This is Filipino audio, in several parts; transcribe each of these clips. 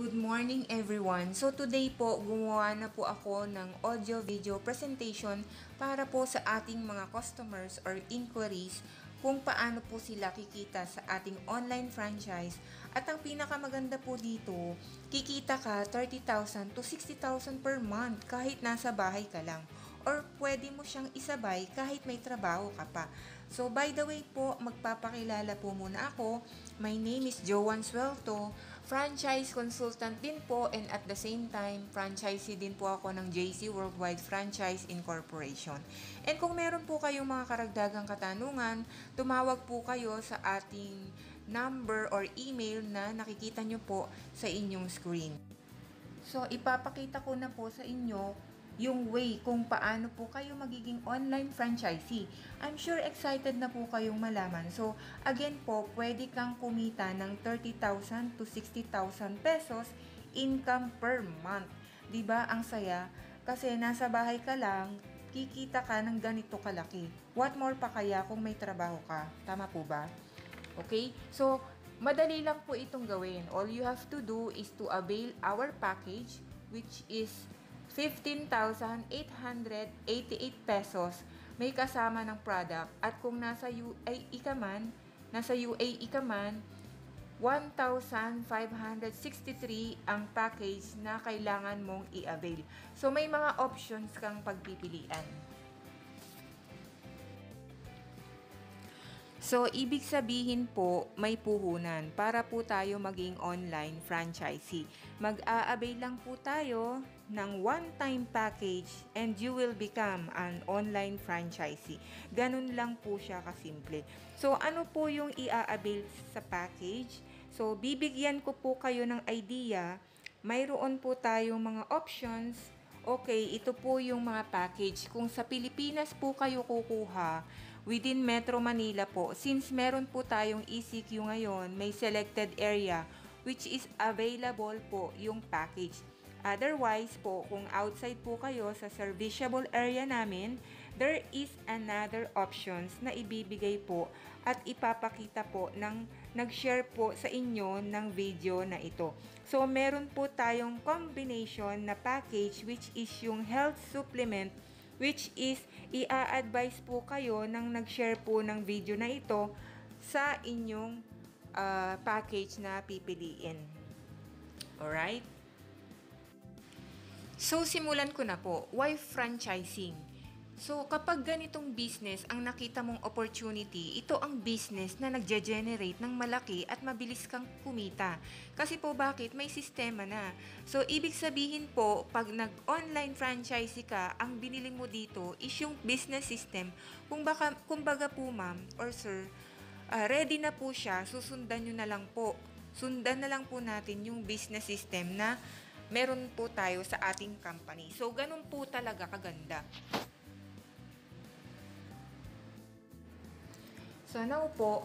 Good morning everyone. So today po, gumawa na po ako ng audio-video presentation para po sa ating mga customers or inquiries kung paano po sila kikita sa ating online franchise. At ang pinakamaganda po dito, kikita ka 30,000 to 60,000 per month kahit nasa bahay ka lang. Or pwede mo siyang isabay kahit may trabaho ka pa. So by the way po, magpapakilala po muna ako. My name is Joanne Suelto, franchise consultant din po, and at the same time, franchisee din po ako ng JC Worldwide Franchise Incorporation. And kung meron po kayong mga karagdagang katanungan, tumawag po kayo sa ating number or email na nakikita nyo po sa inyong screen. So ipapakita ko na po sa inyo yung way kung paano po kayo magiging online franchisee. I'm sure excited na po kayong malaman. So, again po, pwede kang kumita ng 30,000 to 60,000 pesos income per month. Diba? Ang saya. Kasi nasa bahay ka lang, kikita ka ng ganito kalaki. What more pa kaya kung may trabaho ka? Tama po ba? Okay? So, madali lang po itong gawin. All you have to do is to avail our package, which is 15,888 pesos, may kasama ng product. At kung nasa UAE ka man, 1,563 ang package na kailangan mong i-avail. So may mga options kang pagpipilian. So, ibig sabihin po, may puhunan para po tayo maging online franchisee. Mag-a-avail lang po tayo ng one-time package and you will become an online franchisee. Ganun lang po siya kasimple. So, ano po yung i-a-avail sa package? So, bibigyan ko po kayo ng idea. Mayroon po tayong mga options. Okay, ito po yung mga package. Kung sa Pilipinas po kayo kukuha, within Metro Manila po, since meron po tayong ECQ ngayon, may selected area which is available po yung package. Otherwise po, kung outside po kayo sa serviceable area namin, there is another options na ibibigay po at ipapakita po ng nag-share po sa inyo ng video na ito. So, meron po tayong combination na package which is yung health supplement, which is i-a-advise po kayo ng nag-share po ng video na ito sa inyong package na pipiliin. Alright? So, simulan ko na po. Why franchising? So, kapag ganitong business ang nakita mong opportunity, ito ang business na nagge-generate ng malaki at mabilis kang kumita. Kasi po bakit? May sistema na. So, ibig sabihin po, pag nag-online franchisee ka, ang binili mo dito is yung business system. Kumbaga po ma'am or sir, ready na po siya, susundan nyo na lang po. Sundan na lang po natin yung business system na meron po tayo sa ating company. So, ganun po talaga kaganda. So now po,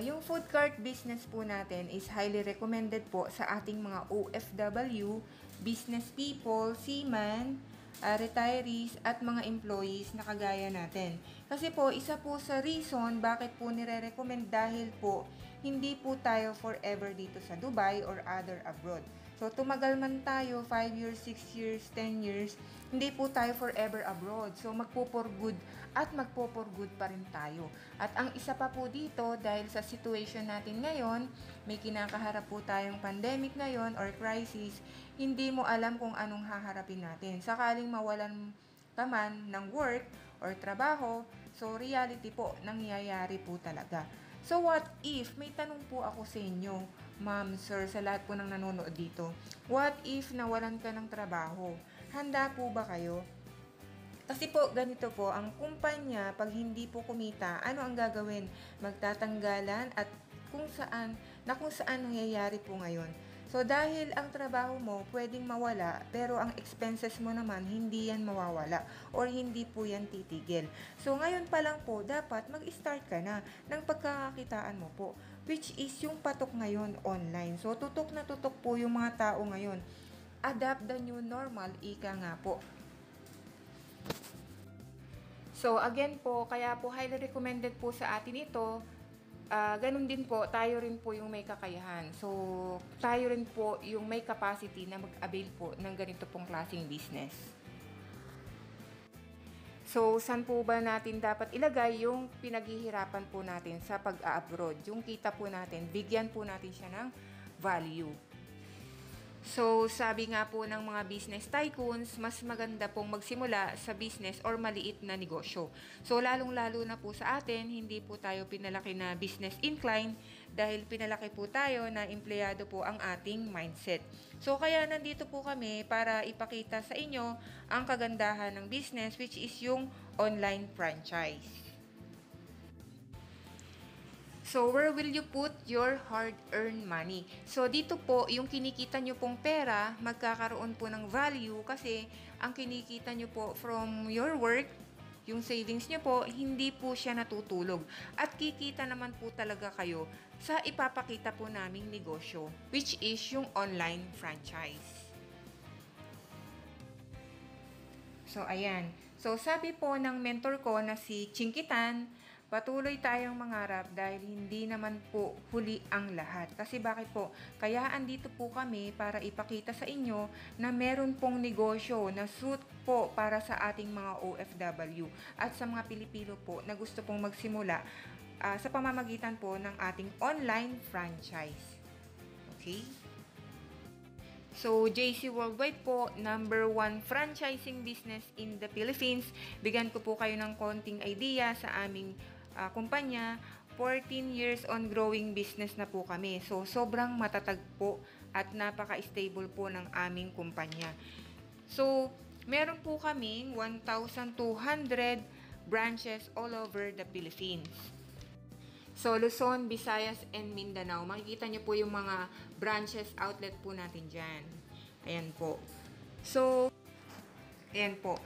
yung food cart business po natin is highly recommended po sa ating mga OFW, business people, seaman, retirees, at mga employees na kagaya natin. Kasi po, isa po sa reason bakit po nire-recommend dahil po, hindi po tayo forever dito sa Dubai or other abroad. So, tumagal man tayo, 5 years, 6 years, 10 years, hindi po tayo forever abroad. So, magpo-for good at magpo-for good pa rin tayo. At ang isa pa po dito, dahil sa situation natin ngayon, may kinakaharap po tayong pandemic ngayon or crisis, hindi mo alam kung anong haharapin natin. Sakaling mawalan ka man ng work or trabaho, so reality po, nangyayari po talaga. So, what if, may tanong po ako sa inyo, ma'am, sir, sa lahat po ng nanonood dito. What if nawalan ka ng trabaho? Handa po ba kayo? Kasi po, ganito po, ang kumpanya, pag hindi po kumita, ano ang gagawin? Magtatanggalan at kung saan nangyayari po ngayon. So, dahil ang trabaho mo pwedeng mawala, pero ang expenses mo naman, hindi yan mawawala or hindi po yan titigil. So, ngayon pa lang po, dapat mag-start ka na ng pagkakakitaan mo po, which is yung patok ngayon online. So, tutok na tutok po yung mga tao ngayon. Adapt the new normal, ika nga po. So, again po, kaya po highly recommended po sa atin ito ganun din po, tayo rin po yung may kakayahan. So, tayo rin po yung may capacity na mag-avail po ng ganito pong klaseng business. So, saan po ba natin dapat ilagay yung pinaghihirapan po natin sa pag-abroad? Yung kita po natin, bigyan po natin siya ng value. So, sabi nga po ng mga business tycoons, mas maganda pong magsimula sa business or maliit na negosyo. So, lalong-lalo na po sa atin, hindi po tayo pinalaki na business incline dahil pinalaki po tayo na empleyado po ang ating mindset. So, kaya nandito po kami para ipakita sa inyo ang kagandahan ng business, which is yung online franchise. So, where will you put your hard-earned money? So, dito po, yung kinikita nyo pong pera, magkakaroon po ng value kasi ang kinikita nyo po from your work, yung savings nyo po, hindi po siya natutulog. At kikita naman po talaga kayo sa ipapakita po naming negosyo, which is yung online franchise. So, ayan. So, sabi po ng mentor ko na si Chinkitan, patuloy tayong mangarap dahil hindi naman po huli ang lahat. Kasi bakit po? Kaya andito po kami para ipakita sa inyo na meron pong negosyo na suit po para sa ating mga OFW at sa mga Pilipino po na gusto pong magsimula sa pamamagitan po ng ating online franchise. Okay? So, JC Worldwide po, #1 franchising business in the Philippines. Bigyan ko po kayo ng konting idea sa aming kumpanya. 14 years on growing business na po kami. So, sobrang matatag po at napaka-stable po ng aming kumpanya. So, meron po kaming 1,200 branches all over the Philippines. So, Luzon, Visayas, and Mindanao. Makikita nyo po yung mga branches, outlet po natin dyan. Ayan po. So, ayan po.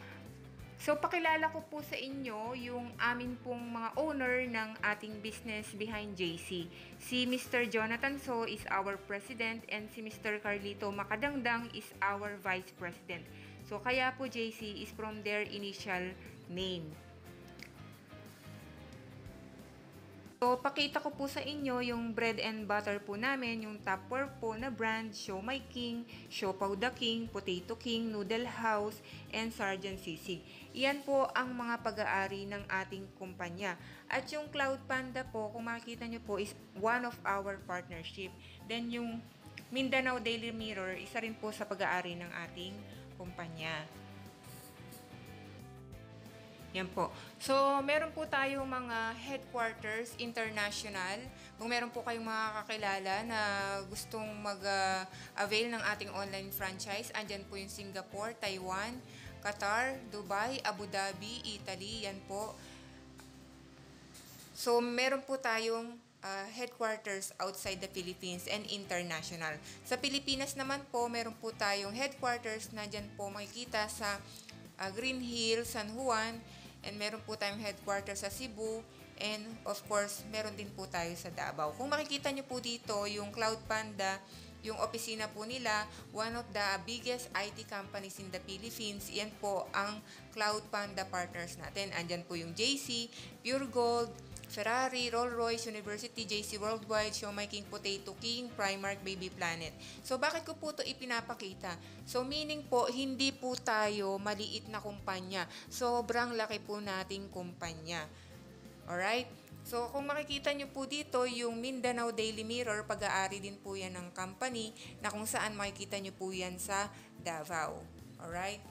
So, pakilala ko po sa inyo yung amin pong mga owner ng ating business behind JC. Si Mr. Jonathan So is our president and si Mr. Carlito Macadangdang is our vice president. So, kaya po JC is from their initial name. So, pakita ko po sa inyo yung bread and butter po namin, yung top 4 po na brand, Siomai King, Siopaw the King, Potato King, Noodle House, and Sergeant Sisig. Iyan po ang mga pag-aari ng ating kumpanya. At yung Cloud Panda po, kung makikita nyo po, is one of our partnership. Then yung Mindanao Daily Mirror, isa rin po sa pag-aari ng ating kumpanya. Yan po. So, meron po tayong mga headquarters international. Kung meron po kayong mga kakilala na gustong mag-avail ng ating online franchise, andyan po yung Singapore, Taiwan, Qatar, Dubai, Abu Dhabi, Italy, yan po. So, meron po tayong headquarters outside the Philippines and international. Sa Pilipinas naman po, meron po tayong headquarters na dyan po makikita sa Green Hill, San Juan, and meron po tayong headquarters sa Cebu, and of course, meron din po tayo sa Davao. Kung makikita nyo po dito, yung Cloud Panda, yung opisina po nila, one of the biggest IT companies in the Philippines, yan po ang Cloud Panda partners natin. Andyan po yung JC, Pure Gold, Ferrari, Rolls-Royce, University, JC Worldwide, Siomai King, Potato King, Primark, Baby Planet. So, bakit ko po ito ipinapakita? So, meaning po, hindi po tayo maliit na kumpanya. Sobrang laki po nating kumpanya. Alright? So, kung makikita nyo po dito, yung Mindanao Daily Mirror, pag-aari din po yan ng company na kung saan makikita nyo po yan sa Davao. Alright?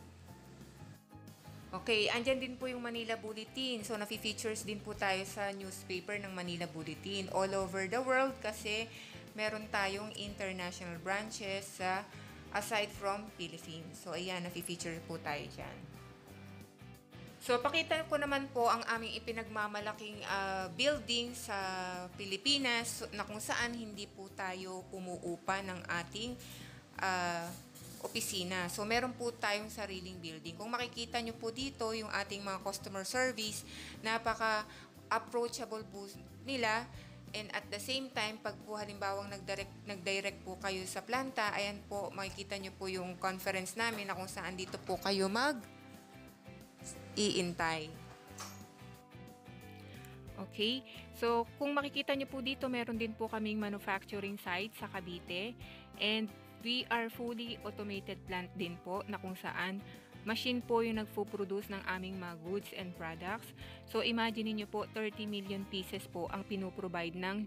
Okay, andyan din po yung Manila Bulletin. So, nafi-features din po tayo sa newspaper ng Manila Bulletin all over the world kasi meron tayong international branches aside from Philippines. So, ayan, nafi-feature po tayo dyan. So, pakita ko naman po ang aming ipinagmamalaking building sa Pilipinas na kung saan hindi po tayo umuupa ng ating opisina. So, meron po tayong sariling building. Kung makikita nyo po dito, yung ating mga customer service, napaka-approachable po nila. And at the same time, pag po halimbawang nag-direct po kayo sa planta, ayan po, makikita nyo po yung conference namin na kung saan dito po kayo mag-iintay. Okay? So, kung makikita nyo po dito, meron din po kaming manufacturing site sa Cavite. And we are fully automated plant din po na kung saan machine po yung nagpo-produce ng aming mga goods and products. So, imagine niyo po 30 million pieces po ang pinoprovide ng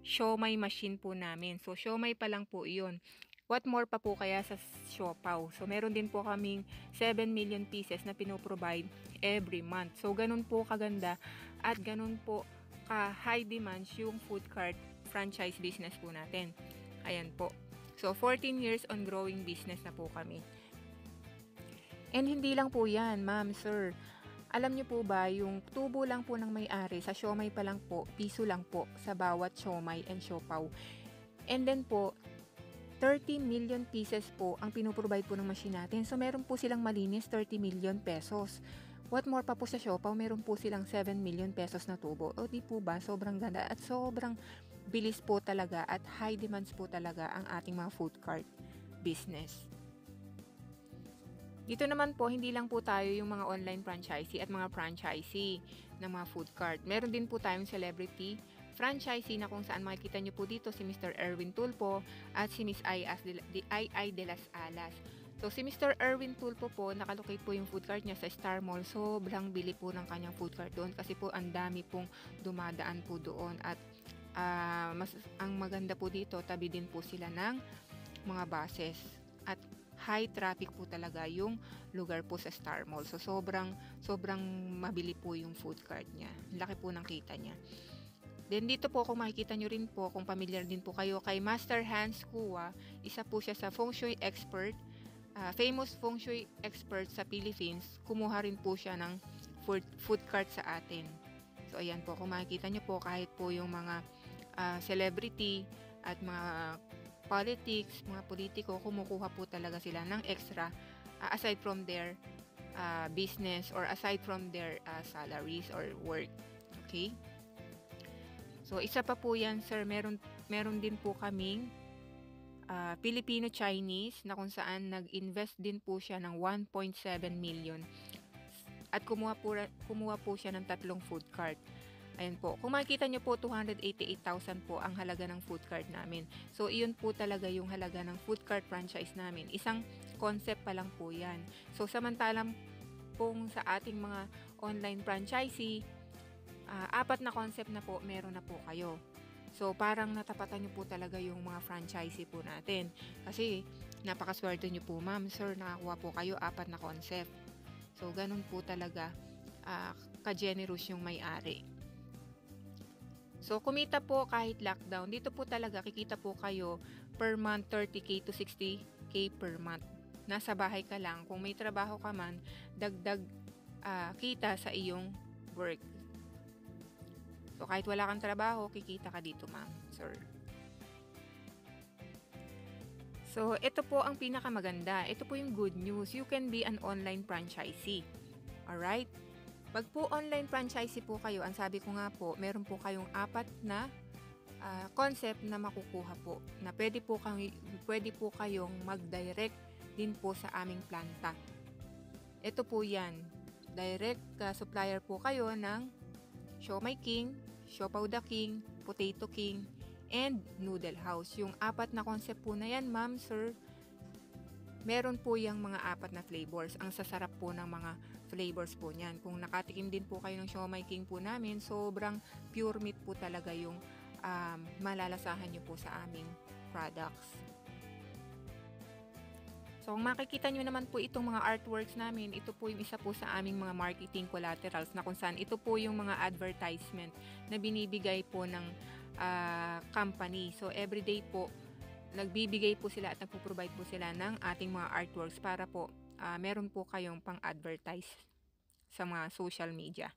siomai machine po namin. So, siomai pa lang po iyon. What more pa po kaya sa siopaw? So, meron din po kaming 7 million pieces na pinoprovide every month. So, ganun po kaganda at ganun po ka-high demand yung food cart franchise business po natin. Ayan po. So, 14 years on growing business na po kami. And hindi lang po yan, ma'am, sir. Alam niyo po ba, yung tubo lang po ng may-ari, sa siomai pa lang po, piso lang po sa bawat siomai and siopaw. And then po, 30 million pieces po ang pinoprovide po ng machine natin. So, meron po silang malinis 30 million pesos. What more pa po sa siopaw, meron po silang 7 million pesos na tubo. O di po ba, sobrang ganda at sobrang bilis po talaga at high demands po talaga ang ating mga food cart business. Dito naman po, hindi lang po tayo yung mga online franchisee at mga franchisee ng mga food cart. Meron din po tayong celebrity franchisee na kung saan makikita nyo po dito si Mr. Erwin Tulpo at si Miss Ai de las Alas. So, si Mr. Erwin Tulpo po, nakalocate po yung food cart niya sa Star Mall. Sobrang bili po ng kanyang food cart doon kasi po ang dami pong dumadaan po doon. At ang maganda po dito, tabi din po sila ng mga buses. At high traffic po talaga yung lugar po sa Star Mall. So, sobrang mabili po yung food cart niya. Laki po ng kita niya. Then dito po kung makikita nyo rin po, kung familiar din po kayo kay Master Hans Kua, isa po siya sa feng shui expert, famous feng shui expert sa Philippines. Kumuha rin po siya ng food cart sa atin. So ayan po, kung makikita nyo po kahit po yung mga celebrity at mga politics, mga politiko, kumukuha po talaga sila ng extra aside from their business or aside from their salaries or work. Okay? So, isa pa po yan, sir. Meron din po kaming Filipino-Chinese na kung saan nag-invest din po siya ng 1.7 million. At kumuha po siya ng 3 food cart. Ayan po. Kung makikita nyo po, 288,000 po ang halaga ng food cart namin. So, iyon po talaga yung halaga ng food cart franchise namin. Isang concept pa lang po yan. So, samantalang pong sa ating mga online franchisee, 4 na concept na po, meron na po kayo. So, parang natapatan nyo po talaga yung mga franchisee po natin. Kasi, napakaswerte nyo po, ma'am, sir, nakakuha po kayo 4 na concept. So, ganun po talaga ka-generous yung may-ari. So, kumita po kahit lockdown. Dito po talaga, kikita po kayo per month 30k to 60k per month. Nasa bahay ka lang. Kung may trabaho ka man, dagdag kita sa iyong work. So, kahit wala kang trabaho, kikita ka dito, ma'am, sir. So, ito po ang pinakamaganda. Ito po yung good news. You can be an online franchisee. Alright? Pag po online franchisee po kayo, ang sabi ko nga po, meron po kayong 4 na concept na makukuha po. Na pwede po kayong mag-direct din po sa aming planta. Ito po yan. Direct supplier po kayo ng Siomai King, Siopaw the King, Potato King, and Noodle House. Yung 4 na concept po na yan, ma'am, sir, meron po yung mga 4 na flavors. Ang sasarap po ng mga flavors po niyan. Kung nakatikim din po kayo ng Siomai King po namin, sobrang pure meat po talaga yung malalasahan nyo po sa aming products. So, kung makikita nyo naman po itong mga artworks namin, ito po yung isa po sa aming mga marketing collaterals na kung saan ito po yung mga advertisement na binibigay po ng company. So, everyday po, nagbibigay po sila at nagpo-provide po sila ng ating mga artworks para po meron po kayong pang-advertise sa mga social media.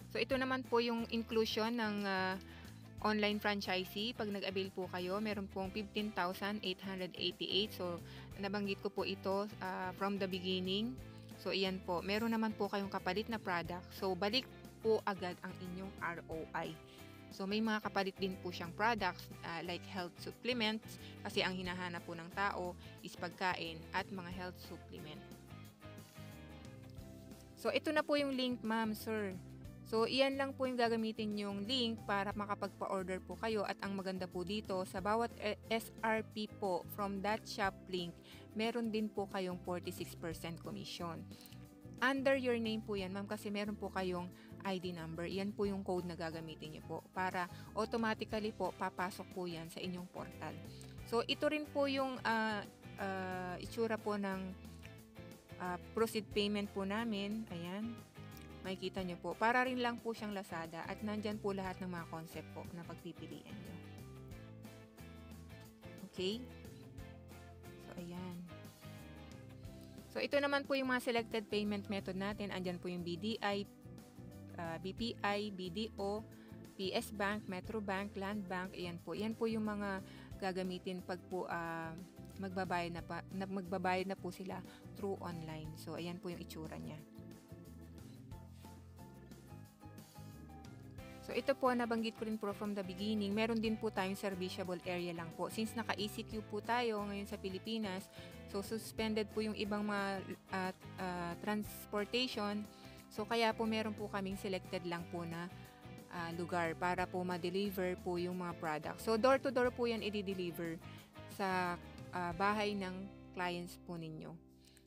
So, ito naman po yung inclusion ng online franchisee. Pag nag-avail po kayo, meron pong 15,888. So, nabanggit ko po ito from the beginning. So, iyan po. Meron naman po kayong kapalit na product. So, balik po agad ang inyong ROI. So, may mga kapalit din po siyang products like health supplements kasi ang hinahanap po ng tao is pagkain at mga health supplement. So, ito na po yung link, ma'am, sir. So, iyan lang po yung gagamitin yung link para makapagpa-order po kayo. At ang maganda po dito, sa bawat SRP po from that shop link, meron din po kayong 46% commission. Under your name po yan, ma'am, kasi meron po kayong ID number. Yan po yung code na gagamitin niyo po para automatically po papasok po yan sa inyong portal. So, ito rin po yung itsura po ng proceed payment po namin. Ayan. Makikita nyo po. Para rin lang po siyang Lazada at nandyan po lahat ng mga concept po na pagpipilian nyo. Okay? So, ayan. So, ito naman po yung mga selected payment method natin. Andyan po yung BDI, BPI, BDO, PS Bank, Metro Bank, Land Bank. Ayan po. Yan po yung mga gagamitin pag po magbabayad na po sila through online. So, ayan po yung itsura niya. So, ito po, nabanggit ko rin po from the beginning, meron din po tayong serviceable area lang po. Since naka-ECQ po tayo ngayon sa Pilipinas, so suspended po yung ibang mga transportation. So, kaya po meron po kaming selected lang po na lugar para po ma-deliver po yung mga product. So, door-to-door po yan i-deliver sa bahay ng clients po ninyo.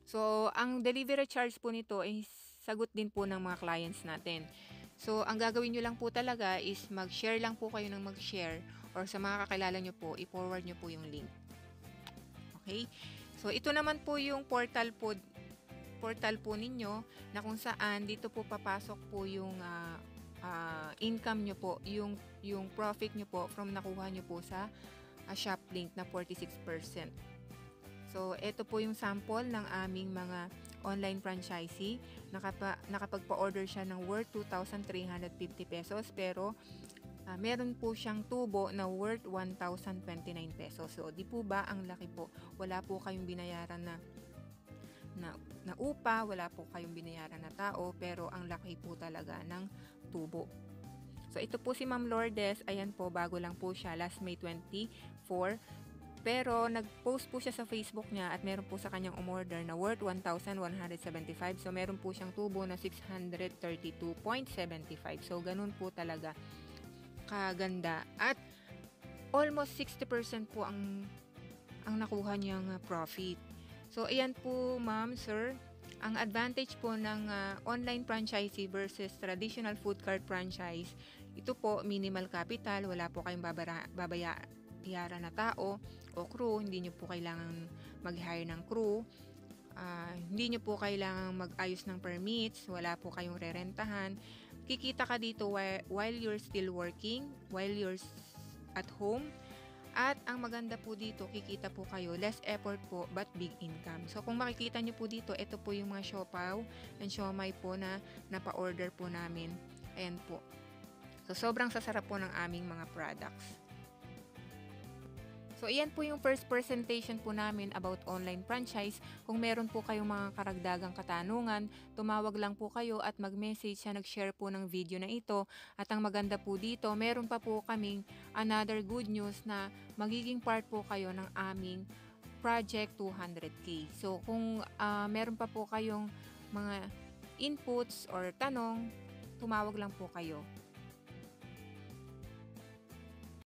So, ang delivery charge po nito ay sagot din po ng mga clients natin. So, ang gagawin nyo lang po talaga is mag-share lang po kayo ng mag-share or sa mga kakilala nyo po, i-forward nyo po yung link. Okay? So, ito naman po yung portal po ninyo na kung saan dito po papasok po yung income nyo po, yung profit nyo po from nakuha nyo po sa shop link na 46%. So, ito po yung sample ng aming mga online franchisee. Nakapagpa-order siya ng worth 2,350 pesos pero meron po siyang tubo na worth 1,029 pesos. So, di po ba ang laki po? Wala po kayong binayaran na upa, wala po kayong binayaran na tao, pero ang laki po talaga ng tubo. So, ito po si Ma'am Lourdes. Ayan po, bago lang po siya. Last May 24. Pero, nag-post po siya sa Facebook niya at meron po sa kanyang umorder na worth 1,175. So, meron po siyang tubo na 632.75. So, ganun po talaga kaganda. At almost 60% po ang nakuha niyang profit. So, ayan po, ma'am, sir. Ang advantage po ng online franchisee versus traditional food cart franchise, ito po, minimal capital, wala po kayong babayaran na tao o crew, hindi nyo po kailangan mag-hire ng crew, hindi nyo po kailangan mag-ayos ng permits, wala po kayong rerentahan, kikita ka dito while you're still working, while you're at home. At ang maganda po dito, kikita po kayo, less effort po but big income. So kung makikita nyo po dito, ito po yung mga siopaw and siomay po na napa-order po namin. Ayan po. So sobrang sasarap po ng aming mga products. So, iyan po yung first presentation po namin about online franchise. Kung meron po kayong mga karagdagang katanungan, tumawag lang po kayo at mag-message siya, nag-share po ng video na ito. At ang maganda po dito, meron pa po kaming another good news na magiging part po kayo ng aming Project 200K. So, kung meron pa po kayong mga inputs or tanong, tumawag lang po kayo.